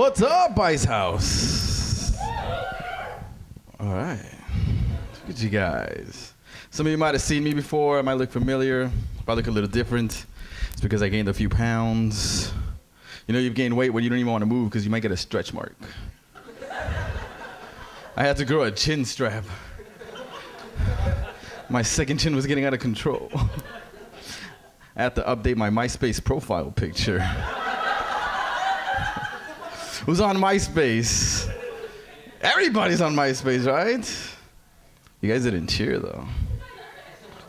What's up, Ice House? All right. Look at you guys. Some of you might have seen me before. I might look familiar. If I look a little different, it's because I gained a few pounds. You know, you've gained weight when you don't even want to move because you might get a stretch mark. I had to grow a chin strap. My second chin was getting out of control. I had to update my MySpace profile picture. Who's on MySpace? Everybody's on MySpace, right? You guys didn't cheer, though.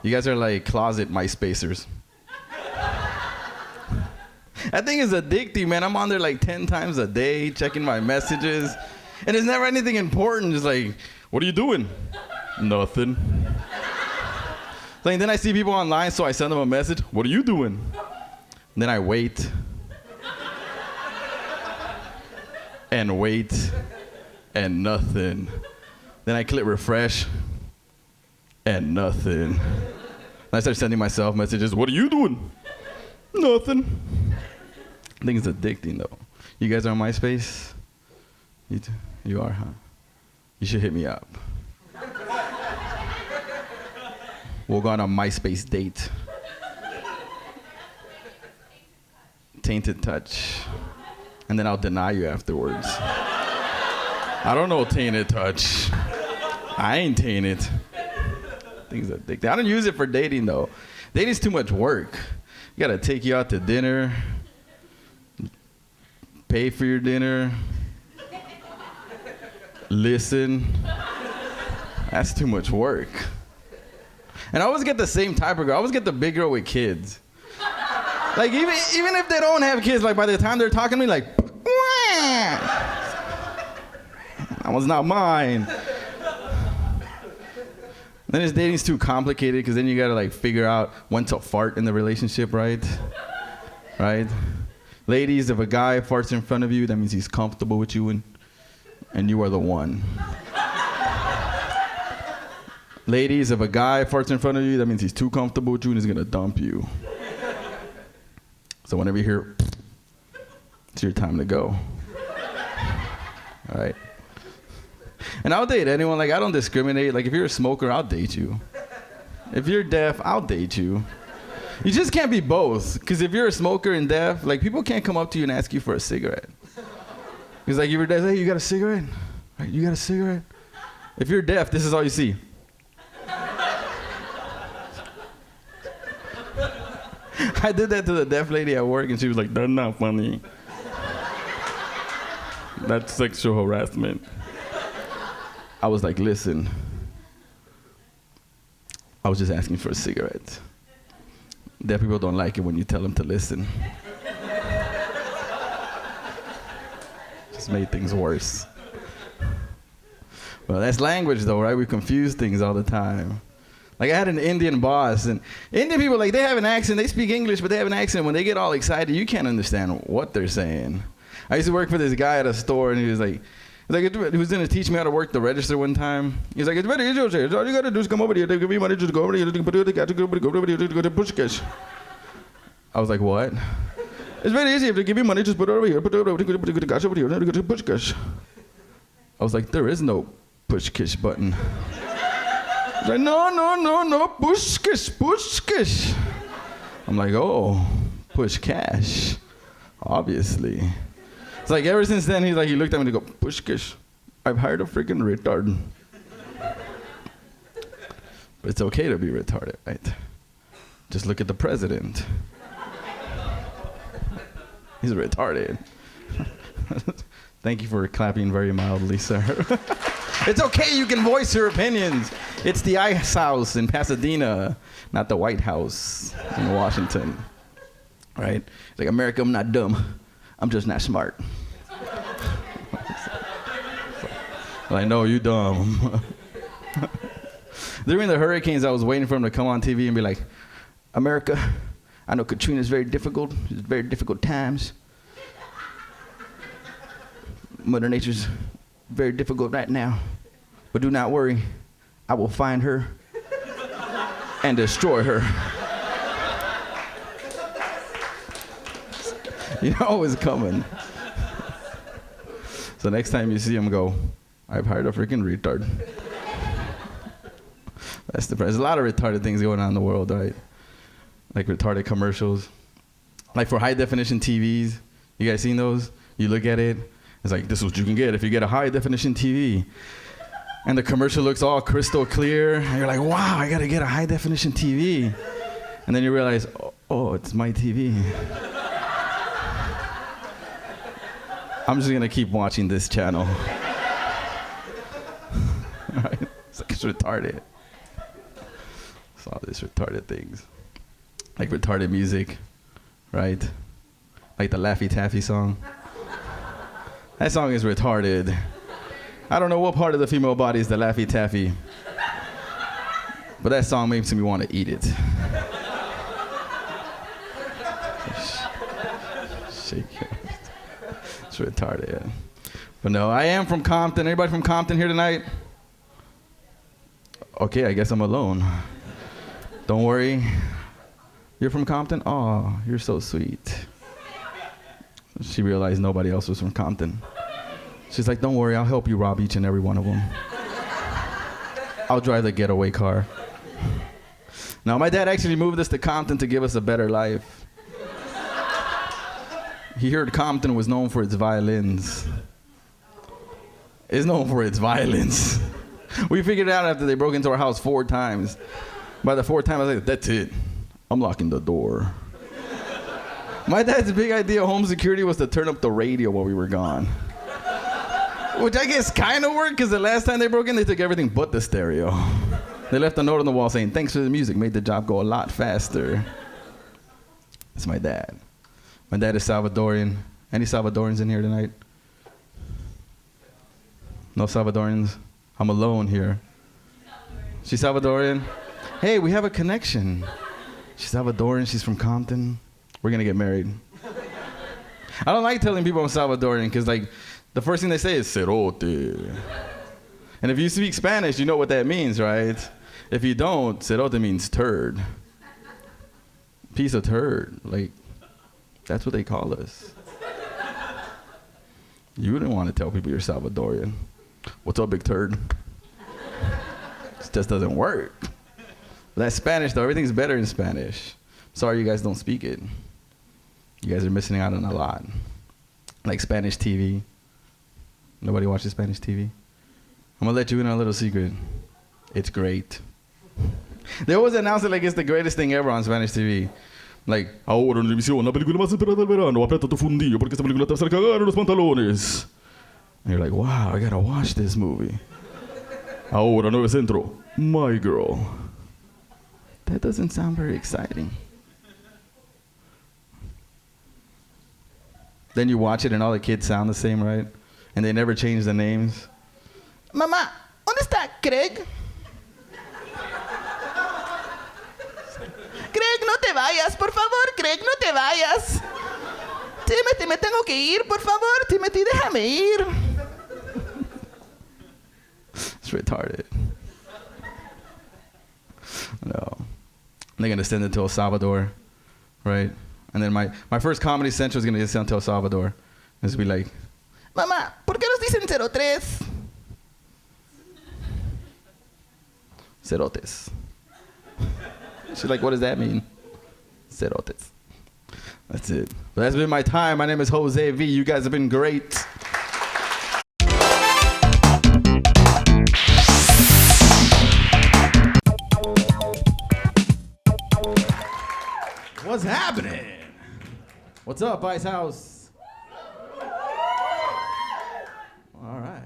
You guys are like closet MySpacers. That thing is addicting, man. I'm on there like 10 times a day, checking my messages. And it's never anything important. Just like, what are you doing? Nothing. Like, then I see people online, so I send them a message. What are you doing? And then I wait. And wait. And nothing. Then I click refresh. And nothing. And I start sending myself messages. What are you doing? Nothing. I think it's addicting, though. You guys are on MySpace? You are, huh? You should hit me up. We'll go on a MySpace date. Tainted touch. And then I'll deny you afterwards. I don't know tainted touch. I ain't tainted. Things addicting. I don't use it for dating, though. Dating's too much work. You gotta take you out to dinner, pay for your dinner, listen. That's too much work. And I always get the same type of girl. I always get the big girl with kids. Like, even if they don't have kids, like, by the time they're talking to me, like, wah! That was not mine. Then his dating's too complicated because then you gotta like figure out when to fart in the relationship, right? Right? Ladies, if a guy farts in front of you, that means he's comfortable with you and you are the one. Ladies, if a guy farts in front of you, that means he's too comfortable with you and he's gonna dump you. So whenever you hear, it's your time to go. All right? And I'll date anyone. Like, I don't discriminate. Like, if you're a smoker, I'll date you. If you're deaf, I'll date you. You just can't be both. Because if you're a smoker and deaf, like, people can't come up to you and ask you for a cigarette. Because, like, if you're deaf, hey, you got a cigarette? Right, you got a cigarette? If you're deaf, this is all you see. I did that to the deaf lady at work, and she was like, that's not funny. That's sexual harassment. I was like, listen, I was just asking for a cigarette. Deaf people don't like it when you tell them to listen. Just made things worse. Well, that's language though, right? We confuse things all the time. Like I had an Indian boss, and Indian people, like they have an accent, they speak English, but they have an accent. When they get all excited, you can't understand what they're saying. I used to work for this guy at a store, and he was like, he was going to teach me how to work the register one time. He's like, it's very easy. All you got to do is come over here, give me money, just go over here, go to push cash. I was like, what? It's very easy. If they give you money, just put it over here, put it over here, go to push cash. I was like, there is no push cash button. He's like, no, push cash. I'm like, oh, push cash, obviously. It's like ever since then, he looked at me and go, push cash. I've hired a freaking retard. But it's okay to be retarded, right? Just look at the president. He's retarded. Thank you for clapping very mildly, sir. It's okay, you can voice your opinions. It's the Ice House in Pasadena, not the White House in Washington. Right? It's like, America, I'm not dumb. I'm just not smart. I know you dumb. During the hurricanes, I was waiting for him to come on TV and be like, America, I know Katrina's very difficult. It's very difficult times. Mother Nature's very difficult right now. But do not worry. I will find her and destroy her. You know it's coming. So next time you see him, go, I've hired a freaking retard. That's the There's a lot of retarded things going on in the world, right? Like retarded commercials. Like for high definition TVs. You guys seen those? You look at it, it's like, this is what you can get if you get a high definition TV. And the commercial looks all crystal clear. And you're like, wow, I gotta get a high definition TV. And then you realize, oh, it's my TV. I'm just gonna keep watching this channel. Right? It's like it's retarded. It's all these retarded things. Like retarded music, right? Like the Laffy Taffy song. That song is retarded. I don't know what part of the female body is the Laffy Taffy, but that song makes me want to eat it. Shake it. It's retarded. But no, I am from Compton. Anybody from Compton here tonight? Okay, I guess I'm alone. Don't worry. You're from Compton? Oh, you're so sweet. She realized nobody else was from Compton. She's like, don't worry, I'll help you rob each and every one of them. I'll drive the getaway car. Now, my dad actually moved us to Compton to give us a better life. He heard Compton was known for its violins. It's known for its violence. We figured it out after they broke into our house 4 times. By the 4th time, I was like, that's it. I'm locking the door. My dad's big idea of home security was to turn up the radio while we were gone. Which I guess kind of worked, because the last time they broke in, they took everything but the stereo. They left a note on the wall saying, thanks for the music, made the job go a lot faster. That's my dad. My dad is Salvadorian. Any Salvadorians in here tonight? No Salvadorians? I'm alone here. She's Salvadorian? Hey, we have a connection. She's Salvadorian, she's from Compton. We're gonna get married. I don't like telling people I'm Salvadorian, because like, the first thing they say is cerote. And if you speak Spanish, you know what that means, right? If you don't, cerote means turd. Piece of turd. Like, that's what they call us. You wouldn't want to tell people you're Salvadorian. What's up, big turd? It just doesn't work. But that's Spanish, though. Everything's better in Spanish. Sorry you guys don't speak it. You guys are missing out on a lot. Like Spanish TV. Nobody watches Spanish TV? I'm gonna let you in on a little secret. It's great. They always announce it like it's the greatest thing ever on Spanish TV. Like, ahora en televisión, la película más esperada del verano, aprieta tu fundillo porque esta película te va a hacer cagar en los pantalones. And you're like, wow, I gotta watch this movie. Ahora, 9 Centro, My Girl. That doesn't sound very exciting. Then you watch it and all the kids sound the same, right? And they never change the names. Mamá, ¿dónde está Craig? Craig, no te vayas, por favor, Craig, no te vayas. Timothy, me tengo que ir, por favor, Timothy, déjame ir. It's retarded. No. They're gonna send it to El Salvador, right? And then my first Comedy Central is gonna get sent to El Salvador. It's be like, Mamá, ¿por qué nos dicen 03? Cerotes. She's like, what does that mean? Cerotes. That's it. But that's been my time. My name is Jose V. You guys have been great. What's happening? What's up, Ice House? All right.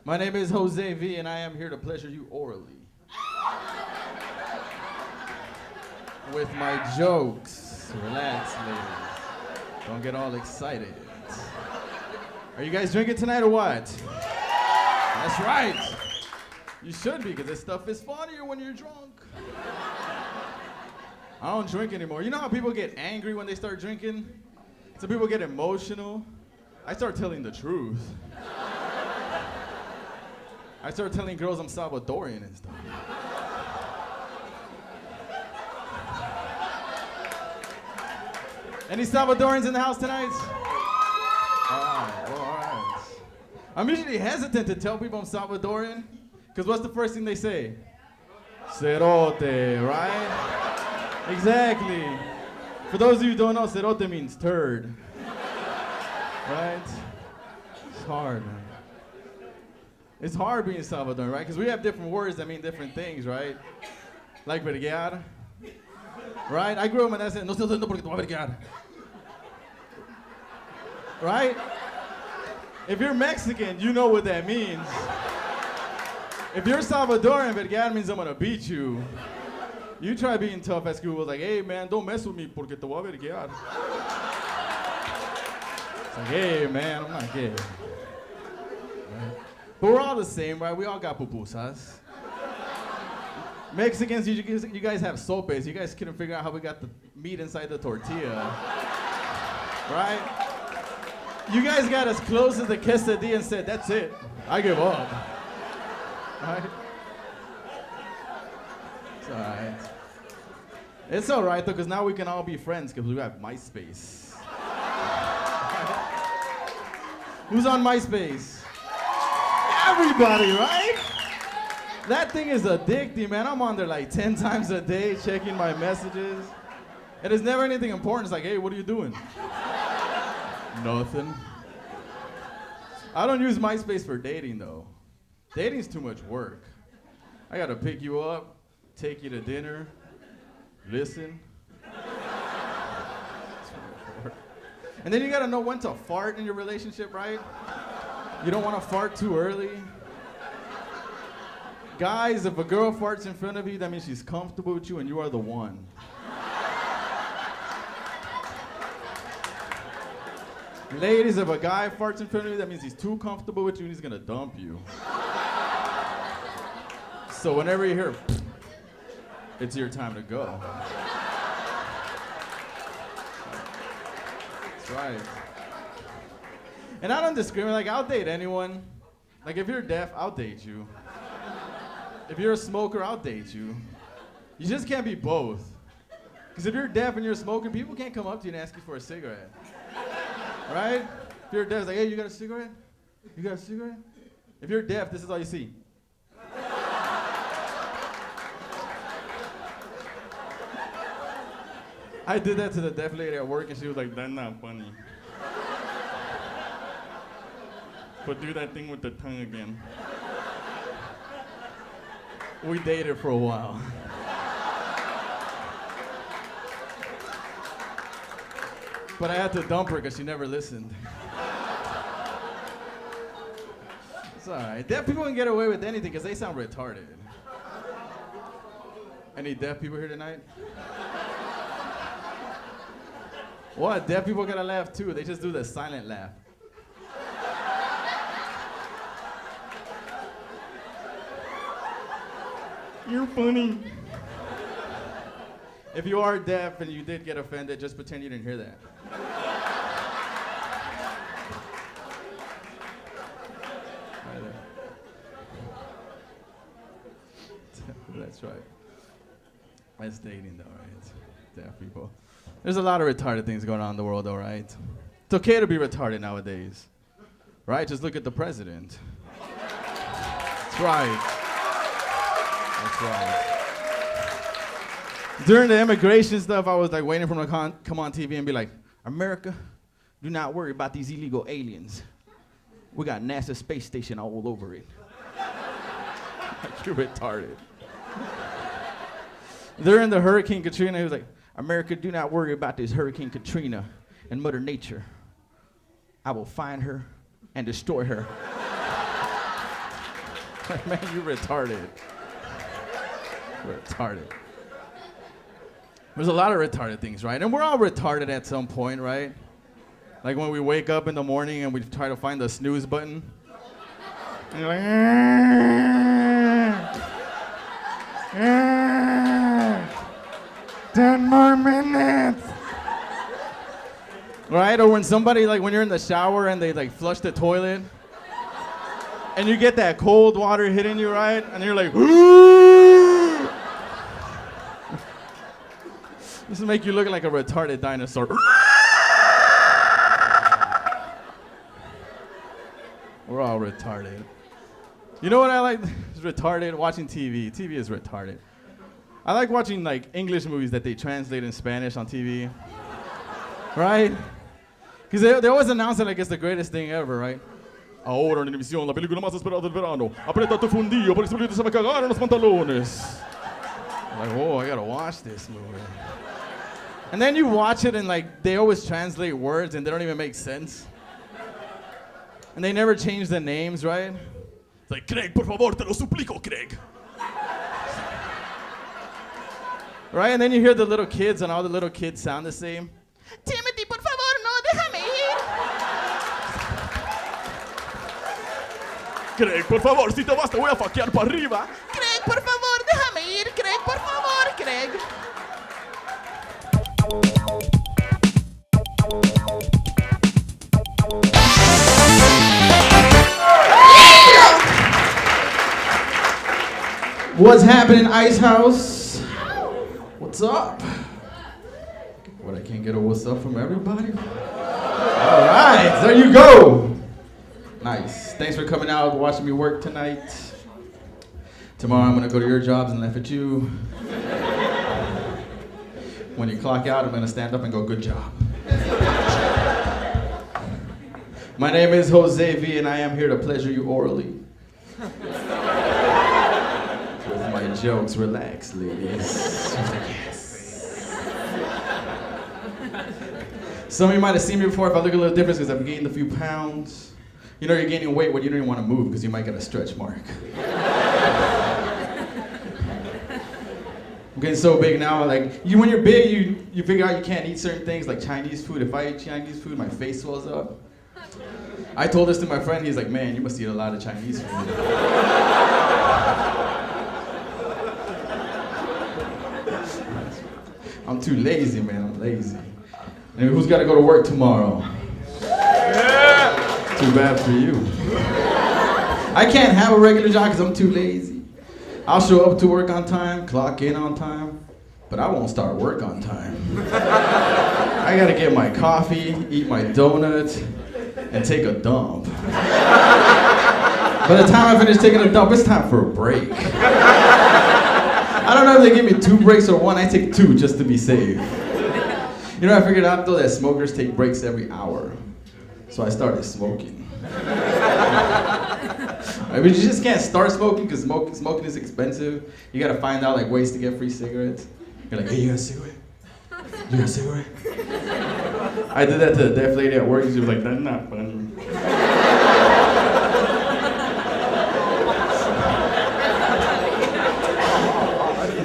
My name is Jose V, and I am here to pleasure you orally with my jokes. Relax, ladies. Don't get all excited. Are you guys drinking tonight or what? That's right. You should be, because this stuff is funnier when you're drunk. I don't drink anymore. You know how people get angry when they start drinking? Some people get emotional. I start telling the truth. I start telling girls I'm Salvadorian and stuff. Any Salvadorians in the house tonight? All right. I'm usually hesitant to tell people I'm Salvadorian, because what's the first thing they say? Cerote, right? Exactly. For those of you who don't know, cerote means turd. Right? It's hard, man. It's hard being Salvadoran, right? Because we have different words that mean different things, right? Like verguear. Right? I grew up and I said, no estoy haciendo porque te voy a verguear. Right? If you're Mexican, you know what that means. If you're Salvadoran, verguear means I'm gonna beat you. You try being tough at school, like, hey man, don't mess with me porque te voy a verguear. It's like, hey man, I'm not gay. Right? But we're all the same, right? We all got pupusas. Mexicans, you guys have sopes. You guys couldn't figure out how we got the meat inside the tortilla. Right? You guys got as close as the quesadilla and said, that's it. I give up. Right? It's all right. It's all right, though, because now we can all be friends because we have MySpace. Who's on MySpace? Everybody, right? That thing is addicting, man. I'm on there like 10 times a day checking my messages. And it's never anything important. It's like, hey, what are you doing? Nothing. I don't use MySpace for dating, though. Dating's too much work. I gotta pick you up, take you to dinner, listen. And then you gotta know when to fart in your relationship, right? You don't wanna fart too early. Guys, if a girl farts in front of you, that means she's comfortable with you and you are the one. Ladies, if a guy farts in front of you, that means he's too comfortable with you and he's gonna dump you. So whenever you hear, it's your time to go. That's right. And I don't discriminate, like I'll date anyone. Like if you're deaf, I'll date you. If you're a smoker, I'll date you. You just can't be both. Because if you're deaf and you're a smoker, people can't come up to you and ask you for a cigarette. Right? If you're deaf, it's like, hey, you got a cigarette? You got a cigarette? If you're deaf, this is all you see. I did that to the deaf lady at work and she was like, that's not funny. But do that thing with the tongue again. We dated for a while. But I had to dump her because she never listened. It's all right. Deaf people can get away with anything because they sound retarded. Any deaf people here tonight? What? Deaf people gotta laugh too. They just do the silent laugh. You're funny. If you are deaf and you did get offended, just pretend you didn't hear that. Right there. That's right. That's dating though, right? Deaf people. There's a lot of retarded things going on in the world though, right? It's okay to be retarded nowadays. Right? Just look at the president. That's right. That's right. During the immigration stuff, I was like waiting for him to come on TV and be like, America, do not worry about these illegal aliens. We got NASA space station all over it. Like, you're retarded. During the Hurricane Katrina, he was like, America, do not worry about this Hurricane Katrina and Mother Nature. I will find her and destroy her. Man, you're retarded. Retarded. There's a lot of retarded things, right? And we're all retarded at some point, right? Like when we wake up in the morning and we try to find the snooze button. And you're like, 10 more minutes. Right? Or when somebody, like when you're in the shower and they like flush the toilet and you get that cold water hitting you, right? And you're like, this will make you look like a retarded dinosaur. We're all retarded. You know what I like? It's retarded. Watching TV. TV is retarded. I like watching like English movies that they translate in Spanish on TV. Right? Because they always announce it like it's the greatest thing ever, right? Ahora en emisión, la película más esperada del verano. Aprieta tu fundillo, porque solito se me cagaron los pantalones. I'm like, oh, I gotta watch this movie. And then you watch it and like they always translate words and they don't even make sense. And they never change the names, right? It's like, Craig, por favor, te lo suplico, Craig. Right? And then you hear the little kids and all the little kids sound the same. Timothy, por favor, no, déjame ir. Craig, por favor, si te vas te voy a faquear para arriba. Craig, por favor, déjame ir. Craig, por favor, Craig. What's happening, Ice House? What's up? What, I can't get a what's up from everybody? All right, there you go. Nice. Thanks for coming out and watching me work tonight. Tomorrow I'm gonna go to your jobs and laugh at you. When you clock out, I'm gonna stand up and go, good job. My name is Jose V and I am here to pleasure you orally. With my jokes, relax, ladies. Yes. Some of you might have seen me before. If I look a little different, because I've gained a few pounds. You know you're gaining weight when you don't even want to move because you might get a stretch mark. I'm getting so big now, like, when you're big, you figure out you can't eat certain things, like Chinese food. If I eat Chinese food, my face swells up. I told this to my friend, he's like, man, you must eat a lot of Chinese food. I'm too lazy, man, I'm lazy. And who's got to go to work tomorrow? Yeah. Too bad for you. I can't have a regular job because I'm too lazy. I'll show up to work on time, clock in on time, but I won't start work on time. I gotta get my coffee, eat my donut, and take a dump. By the time I finish taking a dump, it's time for a break. I don't know if they give me 2 breaks or 1, I take 2 just to be safe. You know, I figured out though that smokers take breaks every hour. So I started smoking. Right, but you just can't start smoking because smoking is expensive. You gotta find out like ways to get free cigarettes. You're like, hey, you got a cigarette? You got a cigarette? I did that to the deaf lady at work and she was like, that's not funny.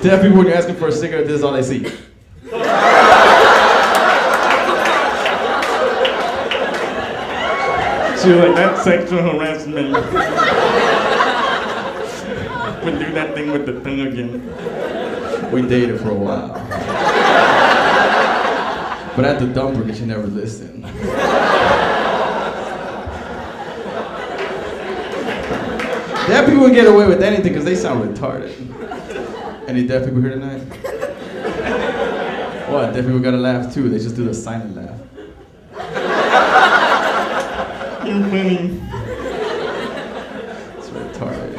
Deaf people, when you're asking for a cigarette, this is all they see. She was like, that's sexual harassment. We do that thing with the tongue again. We dated for a while. But I had to dump her because she never listened. Deaf people get away with anything because they sound retarded. Any deaf people here tonight? What? Deaf people gotta laugh too. They just do the silent laugh. You're funny. It's retarded.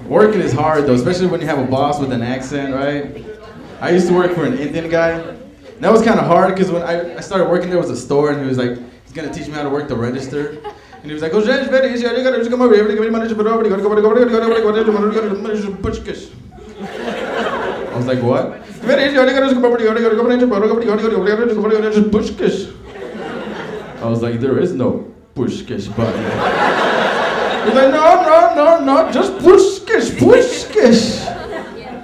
Working is hard though, especially when you have a boss with an accent, right? I used to work for an Indian guy. And that was kind of hard because when I started working, there was a store and he was like, he's gonna teach me how to work the register. And he was like, I was like, what? I was like, there is no pushkish button. He's like, no, just pushkish.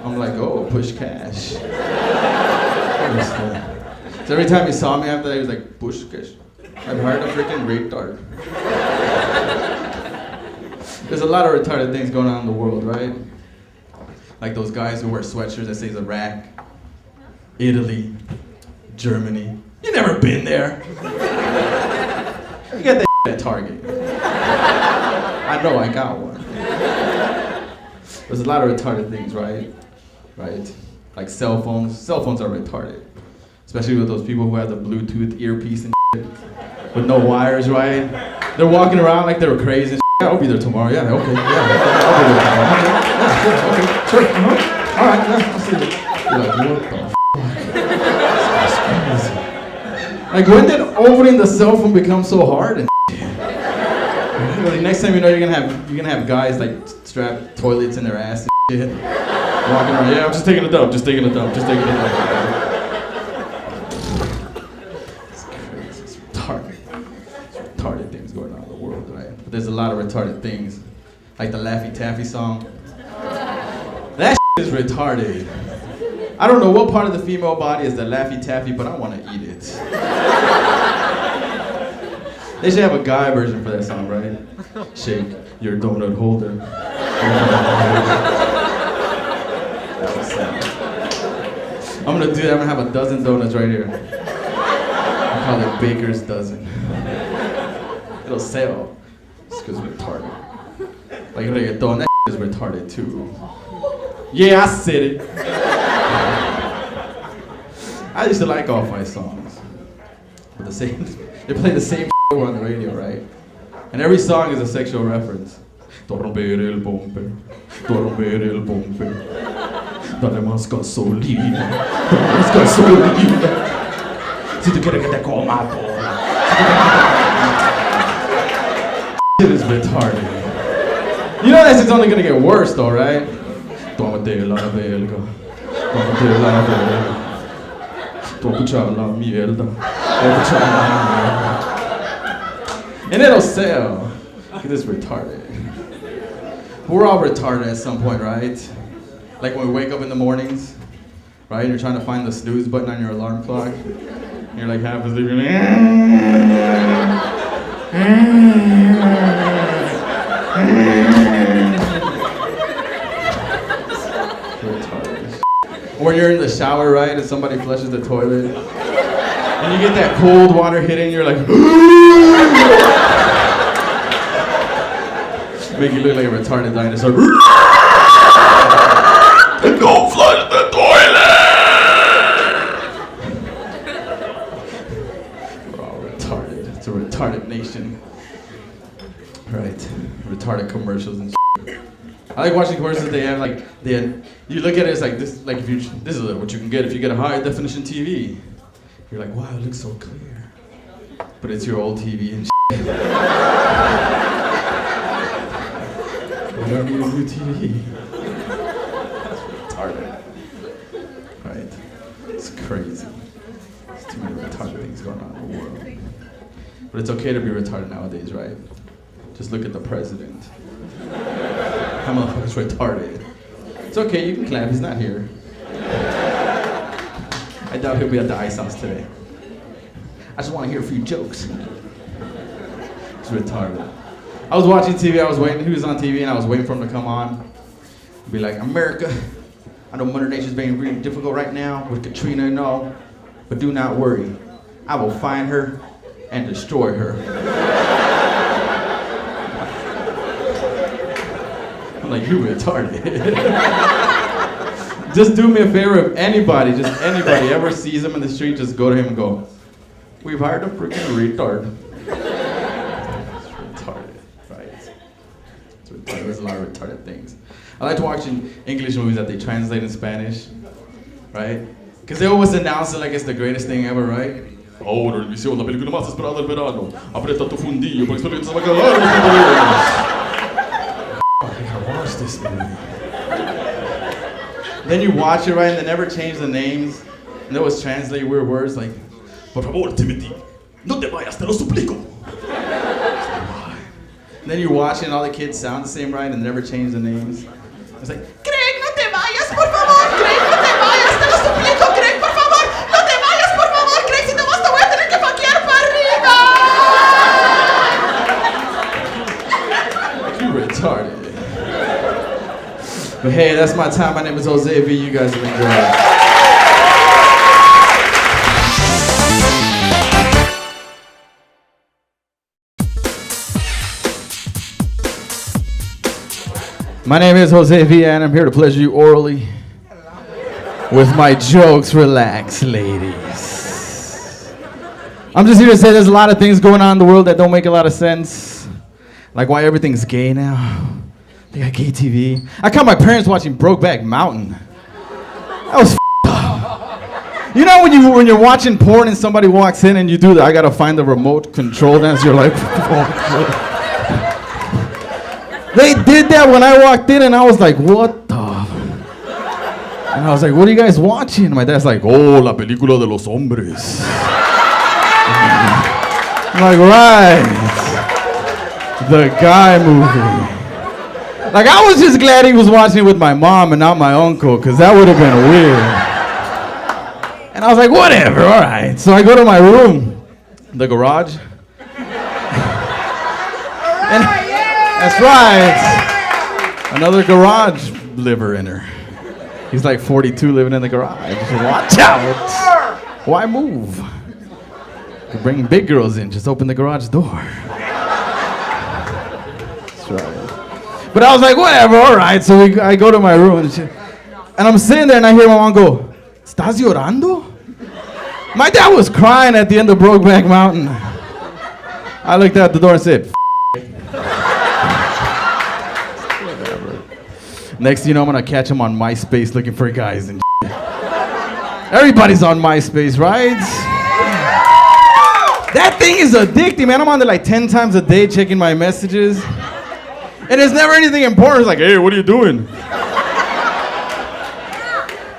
I'm like, oh, push cash. So every time he saw me after that, he was like, pushkish. I've heard a freaking retard. There's a lot of retarded things going on in the world, right? Like those guys who wear sweatshirts that says Iraq, Italy, Germany. You never been there. You got that at Target. I know I got one. There's a lot of retarded things, right? Right? Like cell phones. Cell phones are retarded. Especially with those people who have the Bluetooth earpiece and shit with no wires, right? They're walking around like they were crazy. Yeah, I'll be there tomorrow. Yeah, okay. Yeah, I'll be there tomorrow. Okay. Yeah, sure. Uh-huh. All right. Yeah, I'll see you. You're like, what the f***? That's crazy. Like, when did opening the cell phone become so hard and like, next time you know you're gonna have guys like strap toilets in their ass and shit, walking around. Yeah, I'm just taking a dump. Just taking a dump. Just taking a dump. It's crazy. It's retarded. It's retarded things going on in the world, right? But there's a lot of retarded things, like the Laffy Taffy song. That shit is retarded. I don't know what part of the female body is the Laffy Taffy, but I want to eat it. They should have a guy version for that song, right? Shake your donut holder. I'm gonna do that. I'm gonna have a dozen donuts right here. I call it Baker's Dozen. It'll sell. It's because we're retarded. Like reggaeton, that is retarded too. Yeah, I said it. I used to like all my songs. But they play the same on the radio, right? And every song is a sexual reference. Romper el bumper, romper el bumper. Dale más gasolina, dale más gasolina. Si tú quieres que te coma toda. Shit is retarded. You know that shit's only gonna get worse though, right? Tómate la belga, tómate la belga. Tómate la mierda, tómate la mierda. And it'll sell. Look at this retarded. We're all retarded at some point, right? Like when we wake up in the mornings, right? You're trying to find the snooze button on your alarm clock. And you're like half asleep. Retarded. Or you're in the shower, right? And somebody flushes the toilet. And you get that cold water hitting, you're like, make you look like a retarded dinosaur. Go flush the toilet! We're all retarded. It's a retarded nation. Right. Retarded commercials and shit. I like watching commercials they have you look at it, it's like this this is what you can get if you get a high definition TV. You're like, wow, it looks so clear. But it's your old TV and shit. We don't need a new TV. It's retarded. Right? It's crazy. There's too many retarded things going on in the world. But it's okay to be retarded nowadays, right? Just look at the president. That motherfucker's retarded. It's okay, you can clap, he's not here. I doubt he'll be at the Ice House today. I just want to hear a few jokes. It's retarded. I was watching TV, he was on TV and I was waiting for him to come on. Be like, America, I know Mother Nature's being really difficult right now with Katrina and all, but do not worry. I will find her and destroy her. I'm like, you retarded. Just do me a favor, if anybody ever sees him in the street, just go to him and go, we've hired a freaking retard. It's retarded, right? It's retarded. There's a lot of retarded things. I like watching English movies that they translate in Spanish, right? Because they always announce it like it's the greatest thing ever, right? Ahora el visión, la película más esperada del verano. Aprieta tu fundillo, porque espero que te va a cagar los pantalones. I watched this movie. Then you watch it, right, and they never change the names. And they always translate weird words like, por favor, Timothy, no te vayas, te lo suplico. And then you watch it and all the kids sound the same, right, and they never change the names. It's like, Craig, no te vayas, por favor, Craig, no te vayas, te lo suplico, Craig, por favor, no te vayas, por favor, Craig, si te vas te voy a tener que paquear para arriba. You retarded. But hey, that's my time. My name is Jose V. You guys have enjoyed. My name is Jose V. and I'm here to pleasure you orally with my jokes. Relax, ladies. I'm just here to say there's a lot of things going on in the world that don't make a lot of sense. Like why everything's gay now. They got gay TV. I caught my parents watching Brokeback Mountain. That was up. You know when you're watching porn and somebody walks in and you do that, I gotta find the remote control dance, you're like, they did that when I walked in and I was like, what the? And I was like, what are you guys watching? And my dad's like, oh, la película de los hombres. I'm like, right. The guy movie. Like, I was just glad he was watching it with my mom and not my uncle, because that would have been weird. And I was like, whatever, all right. So I go to my room, the garage. And that's right. Another garage liver in her. He's like 42 living in the garage. Watch out. Why move? You're bringing big girls in. Just open the garage door. That's right. But I was like, whatever, all right. So I go to my room and I'm sitting there and I hear my mom go, ¿Estás llorando? My dad was crying at the end of Brokeback Mountain. I looked out the door and said, next thing you know, I'm gonna catch him on MySpace looking for guys and everybody's on MySpace, right? That thing is addicting, man. I'm on there like 10 times a day checking my messages. And there's never anything important. It's like, hey, what are you doing?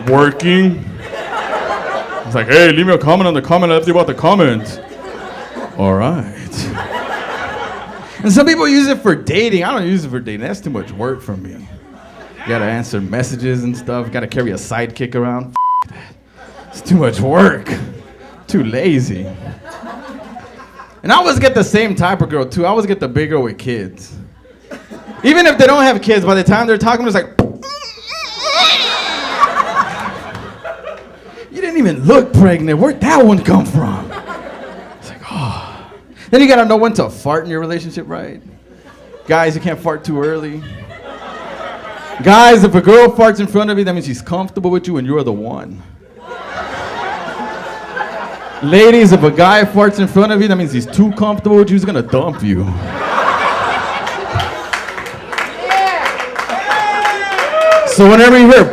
Working. It's like, hey, leave me a comment on the comment. I left you about the comment. All right. And some people use it for dating. I don't use it for dating. That's too much work for me. You gotta answer messages and stuff. Gotta carry a sidekick around. That. It's too much work. Too lazy. And I always get the same type of girl too. I always get the big girl with kids. Even if they don't have kids, by the time they're talking, it's like, you didn't even look pregnant. Where'd that one come from? It's like, oh. Then you gotta know when to fart in your relationship, right? Guys, you can't fart too early. Guys, if a girl farts in front of you, that means she's comfortable with you and you're the one. Ladies, if a guy farts in front of you, that means he's too comfortable with you, he's gonna dump you. So whenever you hear,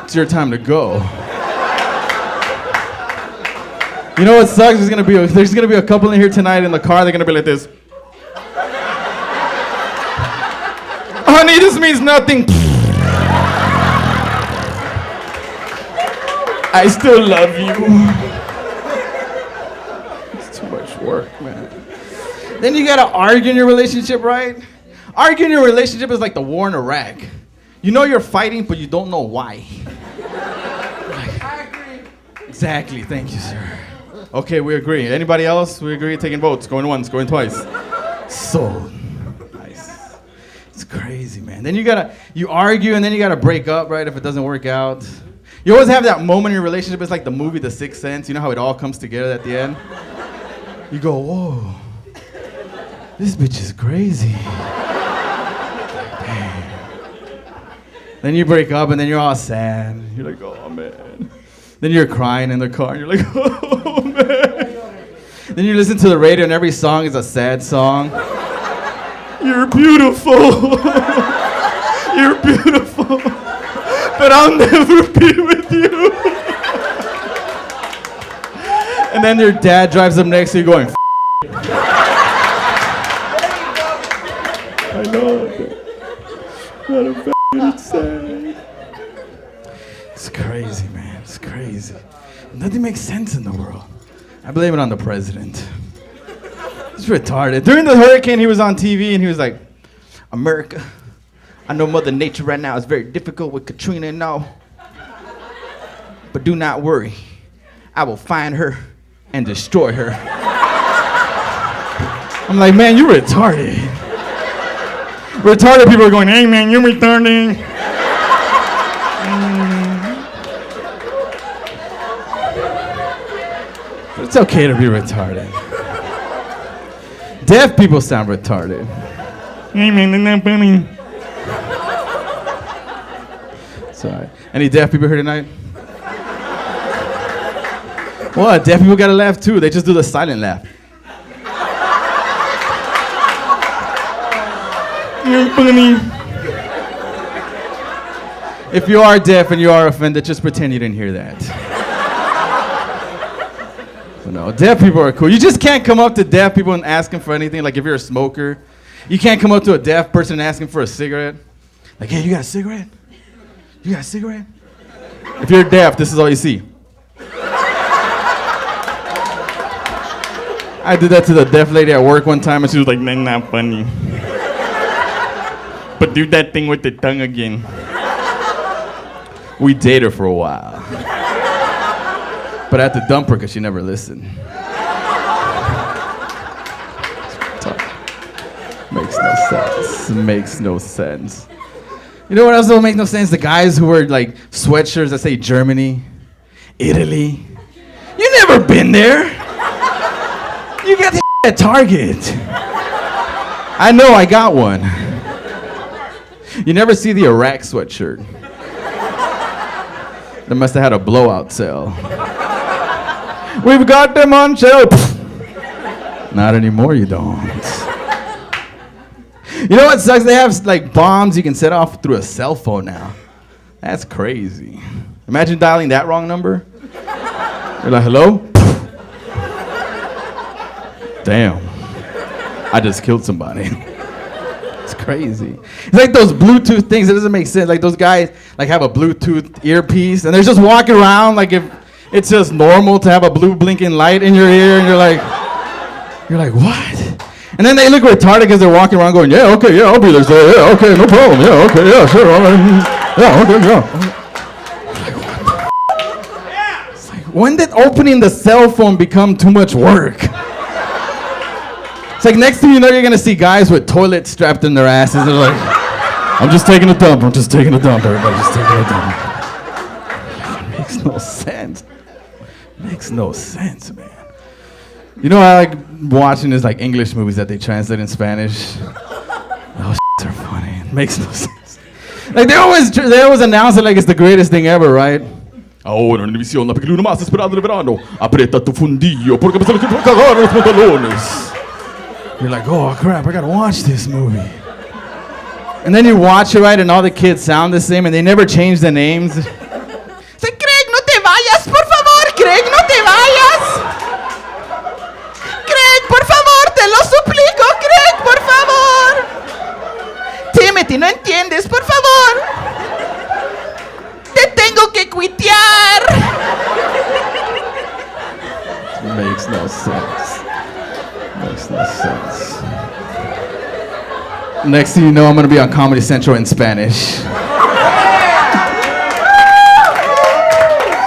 it's your time to go. You know what sucks? There's gonna be a couple in here tonight in the car, they're gonna be like this. Honey, this means nothing. I still love you. It's too much work, man. Then you gotta argue in your relationship, right? Arguing in your relationship is like the war in Iraq. You know you're fighting, but you don't know why. I agree. Exactly, thank you, sir. Okay, we agree. Anybody else? We agree, taking votes. Going once, going twice. So nice. It's crazy, man. Then you argue and then you gotta break up, right, if it doesn't work out. You always have that moment in your relationship, it's like the movie The Sixth Sense. You know how it all comes together at the end? You go, whoa, this bitch is crazy. Then you break up and then you're all sad. You're like, oh man. Then you're crying in the car and you're like, oh man. Then you listen to the radio and every song is a sad song. You're beautiful. You're beautiful. But I'll never be with you. And then your dad drives up next to you going, I know. What a it's sad. It's crazy, man. It's crazy. Nothing makes sense in the world. I blame it on the president. He's retarded. During the hurricane, he was on TV and he was like, America, I know Mother Nature right now is very difficult with Katrina and all. But do not worry. I will find her and destroy her. I'm like, man, you're retarded. Retarded people are going, hey man, you're retarded. It's okay to be retarded. Deaf people sound retarded. Hey man, they're not funny. Sorry. Any deaf people here tonight? What? Deaf people gotta laugh too. They just do the silent laugh. You're funny. If you are deaf and you are offended, just pretend you didn't hear that. But no, deaf people are cool. You just can't come up to deaf people and ask them for anything. Like if you're a smoker, you can't come up to a deaf person and ask him for a cigarette. Like, hey, you got a cigarette? You got a cigarette? If you're deaf, this is all you see. I did that to the deaf lady at work one time, and she was like, "That's not funny." But do that thing with the tongue again. We dated for a while. But I had to dump her because she never listened. Makes no sense. Makes no sense. You know what else don't make no sense? The guys who wear like sweatshirts that say Germany, Italy. You never been there. You got this at Target. I know, I got one. You never see the Iraq sweatshirt. They must have had a blowout sale. We've got them on sale. Not anymore, you don't. You know what sucks? They have like bombs you can set off through a cell phone now. That's crazy. Imagine dialing that wrong number. You're like, hello? Damn. I just killed somebody. It's crazy. It's like those Bluetooth things. It doesn't make sense. Like those guys like have a Bluetooth earpiece and they're just walking around like if it's just normal to have a blue blinking light in your ear and you're like, what? And then they look retarded because they're walking around going, yeah, okay, yeah, I'll be there. So, yeah, okay, no problem. Yeah, okay, yeah, sure. All right. Yeah, okay, yeah. It's like, when did opening the cell phone become too much work? It's like next thing you know, you're going to see guys with toilets strapped in their asses. They're like, I'm just taking a dump. I'm just taking a dump, everybody. Just taking a dump. It makes no sense. Makes no sense, man. You know, I like watching these like English movies that they translate in Spanish. Those are funny. It makes no sense. Like they always announce it like it's the greatest thing ever, right? Ahora en división la película más esperada del verano. Aprieta tu fundillo porque me sale que te va a cagar los pantalones. You're like, oh crap, I gotta watch this movie. And then you watch it, right, and all the kids sound the same, and they never change the names. It's like, Craig, no te vayas, por favor, Craig, no te vayas. Craig, por favor, te lo suplico, Craig, por favor. Timothy, no entiendes, por favor. Te tengo que cuitear. Makes no sense. Makes no sense. Next thing you know, I'm going to be on Comedy Central in Spanish. No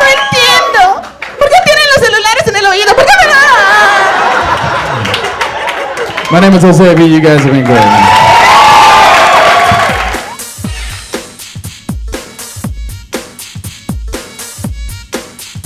entiendo. ¿Por qué tienen los celulares en el oído? ¿Por qué me... My name is Jose V. You guys have been great.